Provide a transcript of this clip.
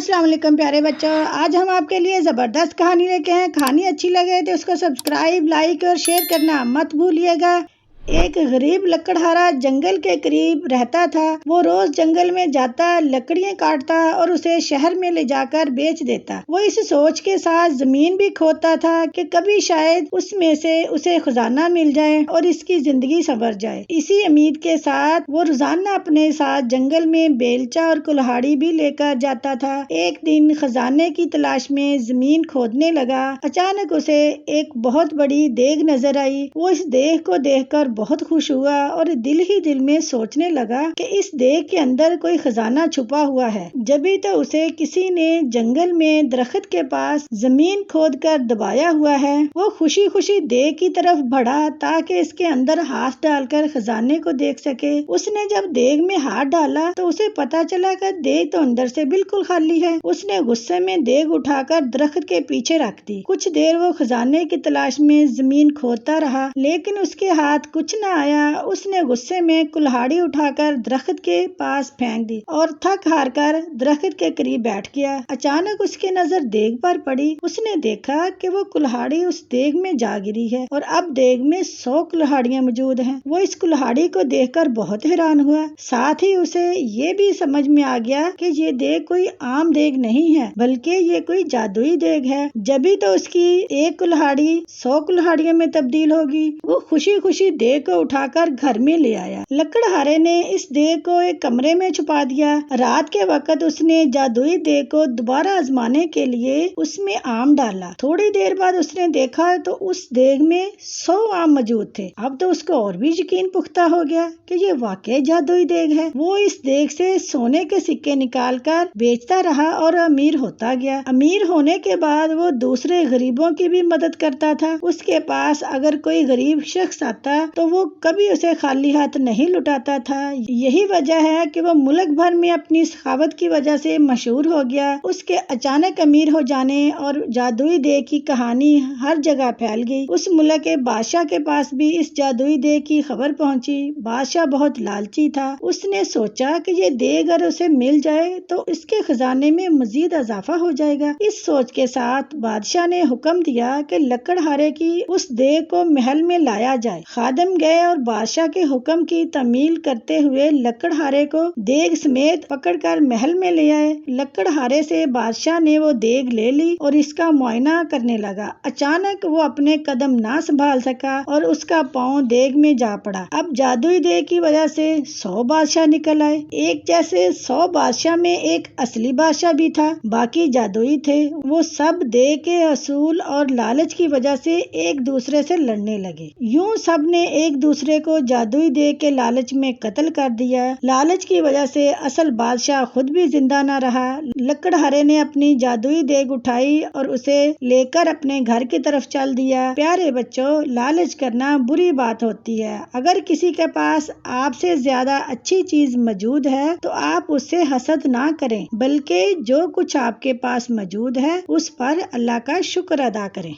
السلام علیکم پیارے بچوں، آج ہم آپ کے لیے زبردست کہانی لے کے ہیں۔ کہانی اچھی لگے تو اس کو سبسکرائب، لائک اور شیئر کرنا مت بھولیے گا۔ ایک غریب لکڑہارا جنگل کے قریب رہتا تھا۔ وہ روز جنگل میں جاتا، لکڑیاں کاٹتا اور اسے شہر میں لے جا کر بیچ دیتا۔ وہ اس سوچ کے ساتھ زمین بھی کھودتا تھا کہ کبھی شاید اس میں سے اسے خزانہ مل جائے اور اس کی زندگی سنور جائے۔ اسی امید کے ساتھ وہ روزانہ اپنے ساتھ جنگل میں بیلچہ اور کلہاڑی بھی لے کر جاتا تھا۔ ایک دن خزانے کی تلاش میں زمین کھودنے لگا۔ اچانک اسے ایک بہت بڑی دیگ نظر آئی۔ وہ اس دیگ کو دیکھ کر بہت خوش ہوا اور دل ہی دل میں سوچنے لگا کہ اس دیگ کے اندر کوئی خزانہ چھپا ہوا ہے۔ جبھی تو اسے کسی نے جنگل میں درخت کے پاس زمین کھود کر دبایا ہوا ہے۔ وہ خوشی خوشی دیگ کی طرف بڑھا تاکہ اس کے اندر ہاتھ ڈال کر خزانے کو دیکھ سکے۔ اس نے جب دیگ میں ہاتھ ڈالا تو اسے پتا چلا کہ دیگ تو اندر سے بالکل خالی ہے۔ اس نے غصے میں دیگ اٹھا کر درخت کے پیچھے رکھ دی۔ کچھ دیر وہ خزانے کی تلاش میں زمین کھودتا رہا لیکن اس کے ہاتھ کچھ نہ آیا۔ اس نے غصے میں کلہاڑی اٹھا کر درخت کے پاس پھینک دی اور تھک ہار کر درخت کے قریب بیٹھ گیا۔ اچانک اس کی نظر دیگ پر پڑی۔ اس نے دیکھا کہ وہ کلہاڑی اس دیگ میں جا گری ہے اور اب دیگ میں 100 کلہاڑیاں موجود ہیں۔ وہ اس کلہاڑی کو دیکھ کر بہت حیران ہوا۔ ساتھ ہی اسے یہ بھی سمجھ میں آ گیا کہ یہ دیگ کوئی عام دیگ نہیں ہے بلکہ یہ کوئی جادوئی دیگ ہے۔ جبھی تو اس کی ایک کلہاڑی 100 کلہاڑیوں میں تبدیل ہوگی۔ وہ خوشی خوشی دیگ کو اٹھا کر گھر میں لے آیا۔ لکڑہارے نے اس دیگ کو ایک کمرے میں چھپا دیا۔ رات کے وقت اس نے جادوئی دیگ کو دوبارہ آزمانے کے لیے اس میں آم ڈالا۔ تھوڑی دیر بعد اس نے دیکھا تو اس دیگ میں 100 آم موجود تھے۔ اب تو اس کو اور بھی یقین پختہ ہو گیا کہ یہ واقعی جادوئی دیگ ہے۔ وہ اس دیگ سے سونے کے سکے نکال کر بیچتا رہا اور امیر ہوتا گیا۔ امیر ہونے کے بعد وہ دوسرے غریبوں کی بھی مدد کرتا تھا۔ اس کے پاس اگر کوئی غریب شخص آتا تو وہ کبھی اسے خالی ہاتھ نہیں لوٹاتا تھا۔ یہی وجہ ہے کہ وہ ملک بھر میں اپنی سخاوت کی وجہ سے مشہور ہو گیا۔ اس کے اچانک امیر ہو جانے اور جادوئی دیگ کی کہانی ہر جگہ پھیل گئی۔ اس ملک کے بادشاہ کے پاس بھی اس جادوئی دیگ کی خبر پہنچی۔ بادشاہ بہت لالچی تھا۔ اس نے سوچا کہ یہ دیگ اگر اسے مل جائے تو اس کے خزانے میں مزید اضافہ ہو جائے گا۔ اس سوچ کے ساتھ بادشاہ نے حکم دیا کہ لکڑہارے کی اس دیگ کو محل میں لایا جائے۔ خادم گئے اور بادشاہ کے حکم کی تعمیل کرتے ہوئے لکڑہارے کو دیگ سمیت پکڑ کر محل میں لے آئے۔ لکڑہارے سے بادشاہ نے وہ دیگ لے لی اور اس کا معائنہ کرنے لگا۔ اچانک وہ اپنے قدم نہ سنبھال سکا اور اس کا پاؤں دیگ میں جا پڑا۔ اب جادوئی دیگ کی وجہ سے 100 بادشاہ نکل آئے۔ ایک جیسے 100 بادشاہ میں ایک اصلی بادشاہ بھی تھا، باقی جادوئی تھے۔ وہ سب دیگ کے حصول اور لالچ کی وجہ سے ایک دوسرے سے لڑنے لگے۔ یوں سب نے ایک دوسرے کو جادوئی دیگ کے لالچ میں قتل کر دیا۔ لالچ کی وجہ سے اصل بادشاہ خود بھی زندہ نہ رہا۔ لکڑہارے نے اپنی جادوئی دیگ اٹھائی اور اسے لے کر اپنے گھر کی طرف چل دیا۔ پیارے بچوں، لالچ کرنا بری بات ہوتی ہے۔ اگر کسی کے پاس آپ سے زیادہ اچھی چیز موجود ہے تو آپ اس سے حسد نہ کریں بلکہ جو کچھ آپ کے پاس موجود ہے اس پر اللہ کا شکر ادا کریں۔